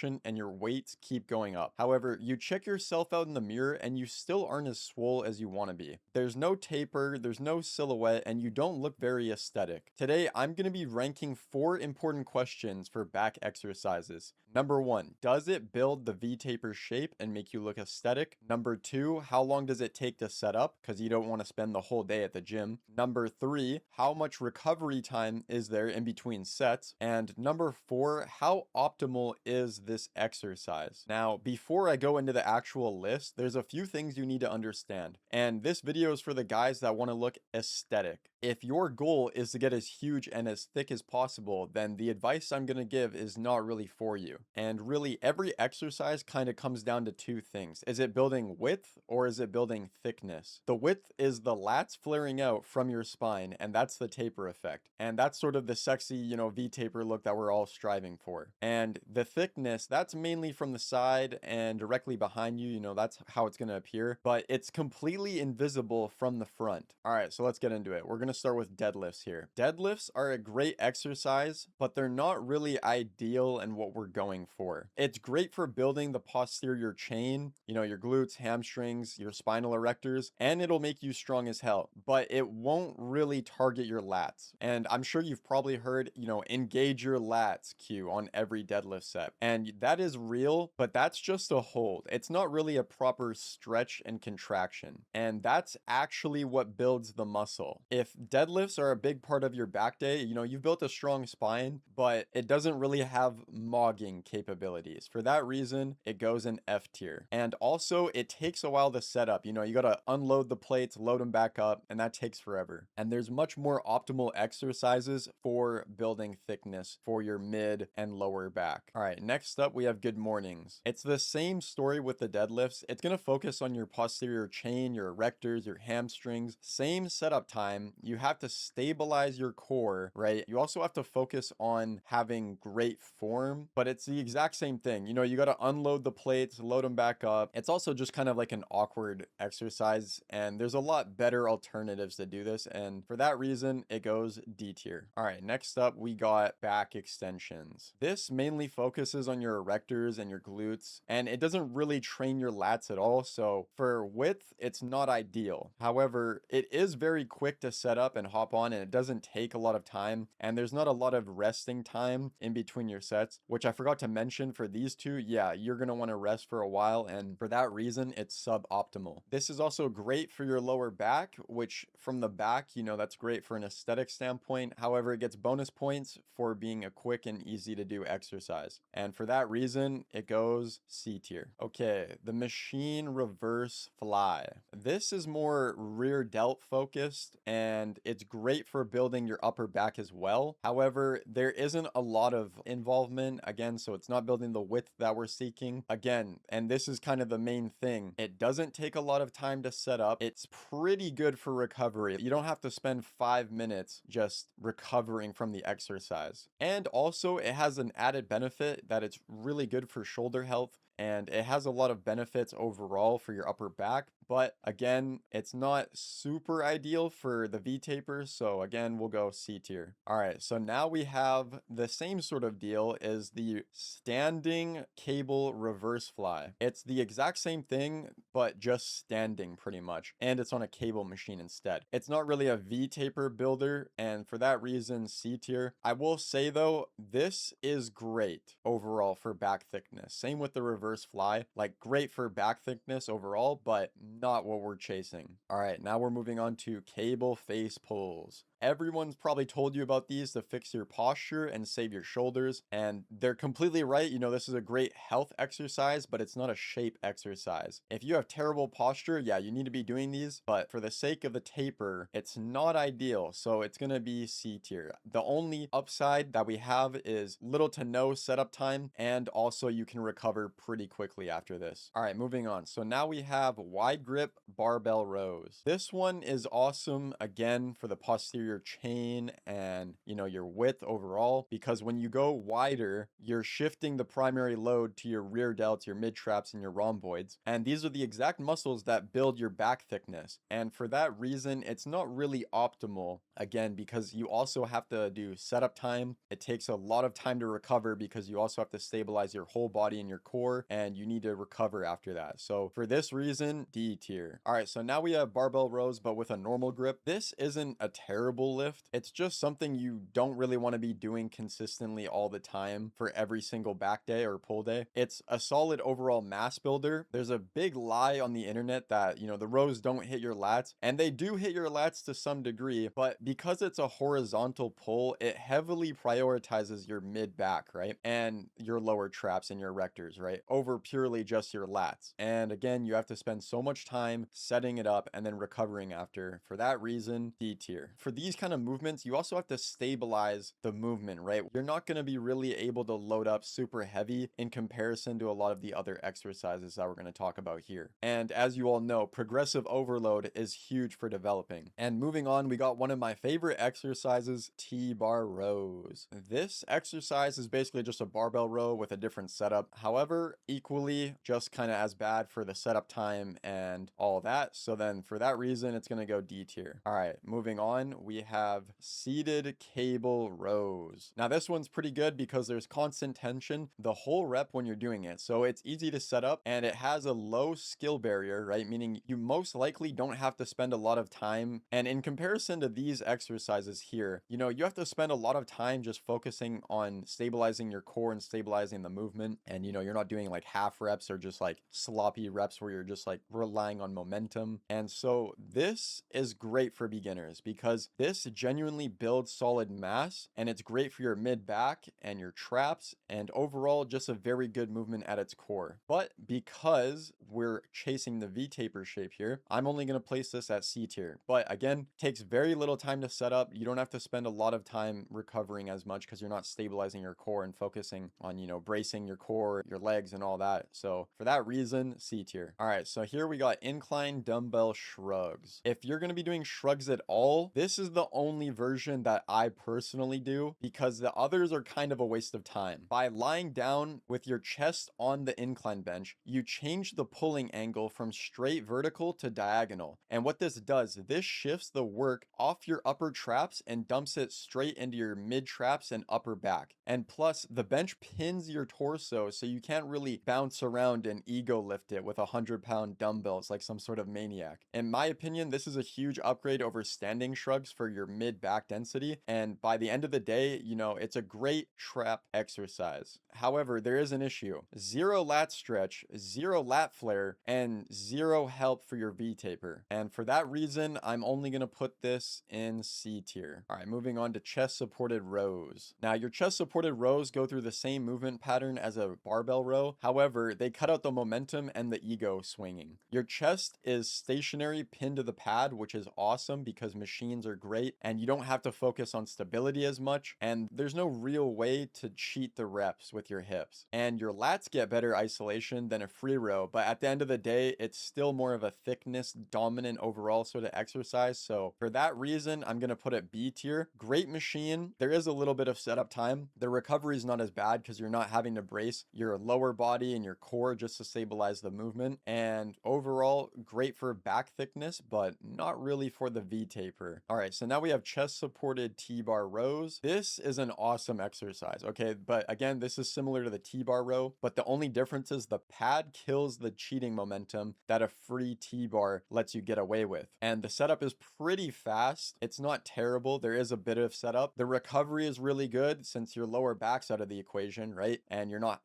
and your weights keep going up. However, you check yourself out in the mirror and you still aren't as swole as you want to be. There's no taper, there's no silhouette, and you don't look very aesthetic. Today, I'm going to be ranking 4 important questions for back exercises. Number 1, does it build the V-taper shape and make you look aesthetic? Number 2, how long does it take to set up? Because you don't want to spend the whole day at the gym. Number 3, how much recovery time is there in between sets? And number 4, how optimal is this exercise? Now, before I go into the actual list, there's a few things you need to understand. And this video is for the guys that want to look aesthetic. If your goal is to get as huge and as thick as possible, then the advice I'm going to give is not really for you. And really, every exercise kind of comes down to 2 things. Is it building width or is it building thickness? The width is the lats flaring out from your spine, and that's the taper effect. And that's sort of the sexy, V-taper look that we're all striving for. And the thickness, that's mainly from the side and directly behind you, that's how it's going to appear, but it's completely invisible from the front. All right, so let's get into it. We're going to start with deadlifts here. Deadlifts are a great exercise, but they're not really ideal in what we're going for. It's great for building the posterior chain, your glutes, hamstrings, your spinal erectors, and it'll make you strong as hell, but it won't really target your lats. And I'm sure you've probably heard, engage your lats cue on every deadlift set. And that is real, but that's just a hold. It's not really a proper stretch and contraction. And that's actually what builds the muscle. If deadlifts are a big part of your back day, you've built a strong spine, but it doesn't really have mogging capabilities. For that reason, it goes in F tier. And also, it takes a while to set up. You gotta unload the plates, load them back up, and that takes forever. And there's much more optimal exercises for building thickness for your mid and lower back. All right, next up, we have good mornings. It's the same story with the deadlifts. It's gonna focus on your posterior chain, your erectors, your hamstrings. Same setup time. You have to stabilize your core, right? You also have to focus on having great form, but it's the exact same thing. You gotta unload the plates, load them back up. It's also just kind of like an awkward exercise, and there's a lot better alternatives to do this, and for that reason, it goes D tier. All right, next up, we got back extensions. This mainly focuses on your erectors and your glutes, and it doesn't really train your lats at all, so for width, it's not ideal. However, it is very quick to set up and hop on, and it doesn't take a lot of time, and there's not a lot of resting time in between your sets, which I forgot to mention for these two. Yeah, you're going to want to rest for a while, and for that reason, it's suboptimal. This is also great for your lower back, which from the back, that's great for an aesthetic standpoint. However, it gets bonus points for being a quick and easy to do exercise. And for that reason, it goes C tier. Okay, the machine reverse fly. This is more rear delt focused, and it's great for building your upper back as well. However, there isn't a lot of involvement, again, so it's not building the width that we're seeking. Again, and this is kind of the main thing, it doesn't take a lot of time to set up. It's pretty good for recovery. You don't have to spend 5 minutes just recovering from the exercise. And also, it has an added benefit that it's really good for shoulder health, and it has a lot of benefits overall for your upper back. But again, it's not super ideal for the V-taper, so again, we'll go C tier. All right, so now we have the same sort of deal as the standing cable reverse fly. It's the exact same thing, but just standing pretty much, and it's on a cable machine instead. It's not really a V-taper builder, and for that reason, C tier. I will say though, this is great overall for back thickness. Same with the reverse fly, like great for back thickness overall, but not what we're chasing. All right, now we're moving on to cable face pulls. Everyone's probably told you about these to fix your posture and save your shoulders, and they're completely right. This is a great health exercise, but it's not a shape exercise. If you have terrible posture, yeah, you need to be doing these, but for the sake of the taper, it's not ideal, so it's gonna be C tier. The only upside that we have is little to no setup time, and also you can recover pretty quickly after this. All right, moving on. So now we have wide grip barbell rows. This one is awesome, again, for the posterior your chain and, your width overall, because when you go wider, you're shifting the primary load to your rear delts, your mid traps, and your rhomboids. And these are the exact muscles that build your back thickness. And for that reason, it's not really optimal, again, because you also have to do setup time. It takes a lot of time to recover because you also have to stabilize your whole body and your core, and you need to recover after that. So for this reason, D tier. All right, so now we have barbell rows, but with a normal grip. This isn't a terrible lift. It's just something you don't really want to be doing consistently all the time for every single back day or pull day. It's a solid overall mass builder. There's a big lie on the internet that, the rows don't hit your lats, and they do hit your lats to some degree, but because it's a horizontal pull, it heavily prioritizes your mid back, right? And your lower traps and your erectors, right? Over purely just your lats. And again, you have to spend so much time setting it up and then recovering after. For that reason, D tier. For these kind of movements, you also have to stabilize the movement, right? You're not going to be really able to load up super heavy in comparison to a lot of the other exercises that we're going to talk about here. And as you all know, progressive overload is huge for developing. And moving on, we got one of my favorite exercises, T-bar rows. This exercise is basically just a barbell row with a different setup. However, equally just kind of as bad for the setup time and all that. So then for that reason, it's going to go D tier. All right, moving on, we have seated cable rows. Now this one's pretty good because there's constant tension the whole rep when you're doing it. So it's easy to set up and it has a low skill barrier, right? Meaning you most likely don't have to spend a lot of time. And in comparison to these exercises here, you have to spend a lot of time just focusing on stabilizing your core and stabilizing the movement. And you're not doing like half reps or just like sloppy reps where you're just like relying on momentum. And so this is great for beginners because this genuinely builds solid mass, and it's great for your mid back and your traps, and overall just a very good movement at its core. But because we're chasing the vtaper shape here, I'm only going to place this at C tier. But again, takes very little time to set up. You don't have to spend a lot of time recovering as much because you're not stabilizing your core and focusing on, bracing your core, your legs, and all that. So for that reason, C tier. All right, so here we got incline dumbbell shrugs. If you're going to be doing shrugs at all, this is the only version that I personally do because the others are kind of a waste of time. By lying down with your chest on the incline bench, you change the pulling angle from straight vertical to diagonal. And what this does, this shifts the work off your upper traps and dumps it straight into your mid traps and upper back. And plus, the bench pins your torso, so you can't really bounce around and ego lift it with 100-pound dumbbells like some sort of maniac. In my opinion, this is a huge upgrade over standing shrugs for your mid back density. And by the end of the day, it's a great trap exercise. However, there is an issue. 0 lat stretch, 0 lat flare, and 0 help for your vtaper. And for that reason, I'm only going to put this in C tier. All right, moving on to chest supported rows. Now, your chest supported rows go through the same movement pattern as a barbell row. However, they cut out the momentum and the ego swinging. Your chest is stationary pinned to the pad, which is awesome because machines are great and you don't have to focus on stability as much. And there's no real way to cheat the reps with your hips. And your lats get better isolation than a free row, but at the end of the day, it's still more of a thickness dominant overall sort of exercise. So for that reason, I'm going to put it B tier. Great machine. There is a little bit of setup time. The recovery is not as bad because you're not having to brace your lower body and your core just to stabilize the movement. And overall, great for back thickness, but not really for the vtaper. All right, so now we have chest supported T-bar rows. This is an awesome exercise. Okay, but again, this is similar to the T-bar row, but the only difference is the pad kills the cheating momentum that a free T-bar lets you get away with. And the setup is pretty fast. It's not terrible. There is a bit of setup. The recovery is really good since your lower back's out of the equation, right? And you're not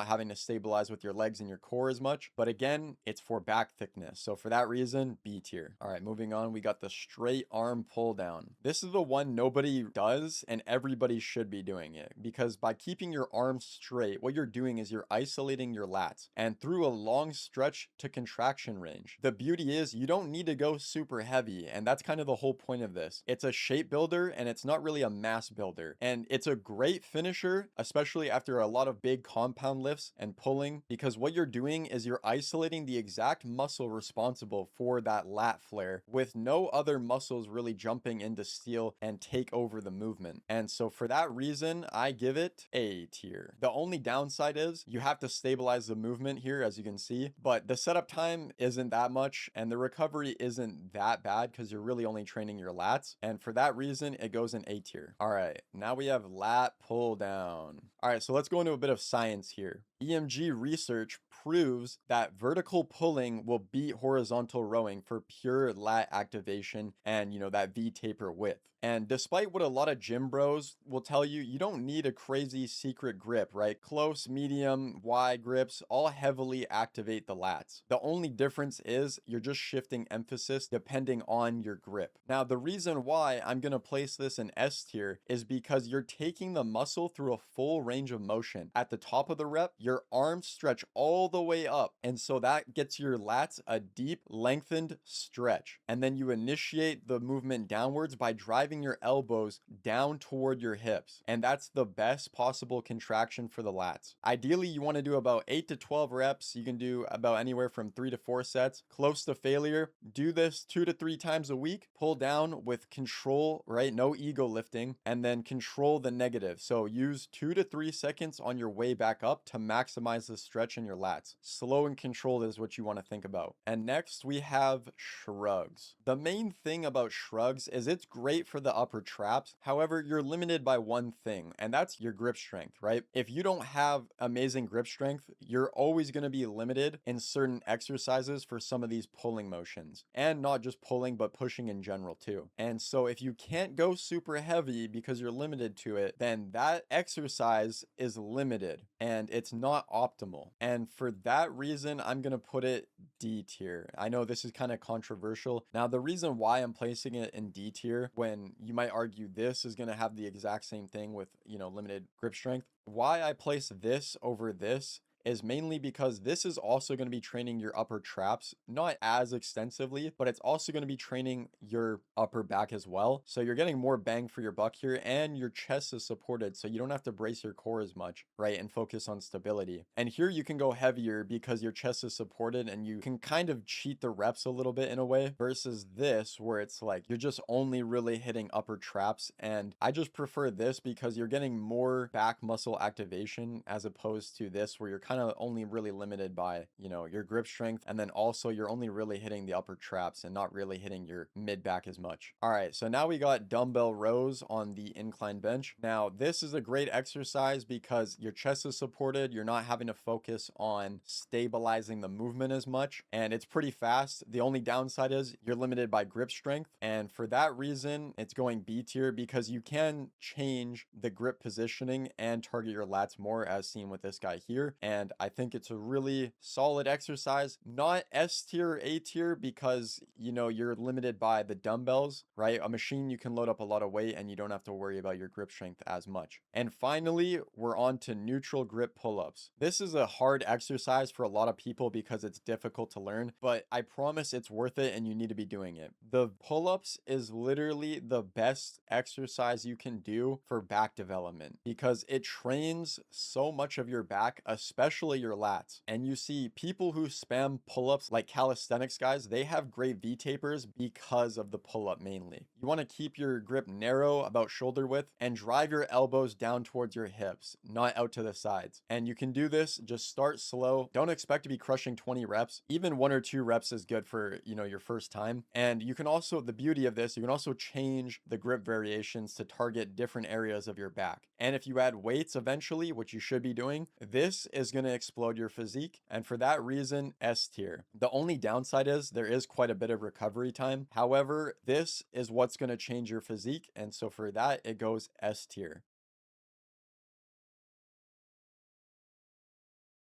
having to stabilize with your legs and your core as much. But again, it's for back thickness. So for that reason, B tier. All right, moving on, we got the straight arm pull down. This is the one nobody does and everybody should be doing it because by keeping your arms straight, what you're doing is you're isolating your lats and through a long stretch to contraction range. The beauty is you don't need to go super heavy, and that's kind of the whole point of this. It's a shape builder and it's not really a mass builder, and it's a great finisher, especially after a lot of big compound lifts and pulling, because what you're doing is you're isolating the exact muscle responsible for that lat flare with no other muscles really jumping jumping into steel and take over the movement. And so for that reason, I give it A tier. The only downside is you have to stabilize the movement here, as you can see, but the setup time isn't that much and the recovery isn't that bad because you're really only training your lats. And for that reason, it goes in A tier. All right, now we have lat pull down. All right, so let's go into a bit of science here. EMG research proves that vertical pulling will beat horizontal rowing for pure lat activation and, that V-taper width. And despite what a lot of gym bros will tell you, you don't need a crazy secret grip, right? Close, medium, wide grips all heavily activate the lats. The only difference is you're just shifting emphasis depending on your grip. Now, the reason why I'm going to place this in S tier is because you're taking the muscle through a full range of motion. At the top of the rep, your arms stretch all the way up. And so that gets your lats a deep, lengthened stretch. And then you initiate the movement downwards by driving your elbows down toward your hips. And that's the best possible contraction for the lats. Ideally, you want to do about 8 to 12 reps. You can do about anywhere from 3 to 4 sets. Close to failure. Do this 2 to 3 times a week. Pull down with control, right? No ego lifting. And then control the negative. So use 2 to 3 seconds on your way back up to maximize the stretch in your lats. Slow and controlled is what you want to think about. And next we have shrugs. The main thing about shrugs is it's great for the upper traps. However, you're limited by one thing, and that's your grip strength, right? If you don't have amazing grip strength, you're always going to be limited in certain exercises for some of these pulling motions, and not just pulling, but pushing in general too. And so if you can't go super heavy because you're limited to it, then that exercise is limited and it's not optimal. And for that reason, I'm going to put it D tier. I know this is kind of controversial. Now, the reason why I'm placing it in D tier, when you might argue this is going to have the exact same thing with, limited grip strength, why I place this over this is mainly because this is also going to be training your upper traps, not as extensively, but it's also going to be training your upper back as well. So you're getting more bang for your buck here, and your chest is supported, so you don't have to brace your core as much, right? And focus on stability. And here you can go heavier because your chest is supported and you can kind of cheat the reps a little bit in a way, versus this where it's like you're just only really hitting upper traps. And I just prefer this because you're getting more back muscle activation as opposed to this where you're kind of only really limited by, your grip strength. And then also you're only really hitting the upper traps and not really hitting your mid back as much. All right, so now we got dumbbell rows on the incline bench. Now, this is a great exercise because your chest is supported. You're not having to focus on stabilizing the movement as much, and it's pretty fast. The only downside is you're limited by grip strength. And for that reason, it's going B tier because you can change the grip positioning and target your lats more, as seen with this guy here. And I think it's a really solid exercise. Not S tier or A tier because, you're limited by the dumbbells, right? A machine, you can load up a lot of weight and you don't have to worry about your grip strength as much. And finally, we're on to neutral grip pull-ups. This is a hard exercise for a lot of people because it's difficult to learn, but I promise it's worth it and you need to be doing it. The pull-ups is literally the best exercise you can do for back development because it trains so much of your back, especially your lats. And you see people who spam pull-ups, like calisthenics guys, they have great V-tapers because of the pull-up mainly. You want to keep your grip narrow, about shoulder width, and drive your elbows down towards your hips, not out to the sides. And you can do this, just start slow. Don't expect to be crushing 20 reps. Even 1 or 2 reps is good for, your first time. And you can also, the beauty of this, you can also change the grip variations to target different areas of your back. And if you add weights eventually, which you should be doing, this is going to explode your physique. And for that reason, S tier. The only downside is there is quite a bit of recovery time. However, this is what's going to change your physique. And so for that, it goes S tier.